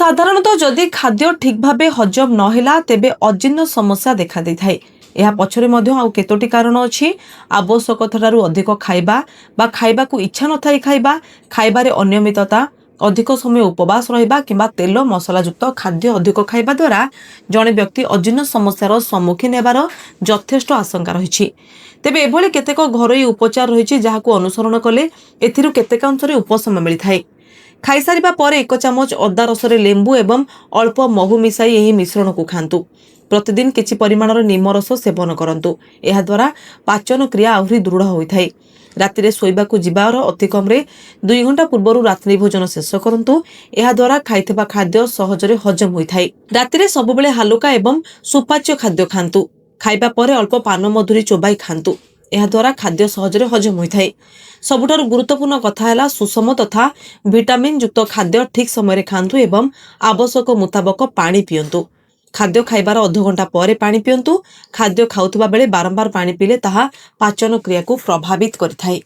साधारणतः जदि खाद्य ठीक भाव हजम नहेला तेबे अजीर्ण समस्या देखा दै थाए। यह पछरे मध्य आउ केतोटी कारण अछि। आवश्यकतारू अधिक खाइबा बा खाइबा को इच्छा न थाई खाइबा, खाइबारे अनियमितता, अधिक समय उपवास रहिबा किंबा तेल मसला युक्त खाद्य अधिक खाइबा द्वारा जड़े व्यक्ति अजीर्ण समस्यार सम्मुखीन हेबार यथेष्ट आशंका रही। तेबे एभली केतेक घरोई उपचार रही जहां अनुसरण कले एथिरु केतेक अंशरे उपशम मिलता है। खाईसारिबा पर 1 चामच अदा रसरे लेंबू एवं अल्प महू मिसाई यही मिश्रण को खातु। प्रतिदिन किछि परिमाणर निम रस सेवन करंतु। एहा द्वारा पाचन क्रिया आहुरी दृढ़ होता है। रातिरे शोइबाकू जिबार अति कमरे 2 घंटा पूर्व रात्रि भोजन शेष करंतु। एहा द्वारा खाइथिबा खाद्य सहजरे हजम होता है। रातिरे सबुबेले हालुका एवं सुपाच्य खाद्य खातु। खाइबा परे अल्प पान मधुरी चोबाई खातु। यह द्वारा खाद्य सहजरे हजम होता है। सबुठारु गुरुत्वपूर्ण कथा है सुषम तथा विटामिन युक्त खाद्य ठीक समय खातु एवं आवश्यक मुताबक पानी पियंतु। खाद्य खाइबार अध घंटा पर पानी पियंतु। खाद्य खाउथबा बेले बारंबार पानी पीले ताहा पाचन क्रिया को प्रभावित करिथाए।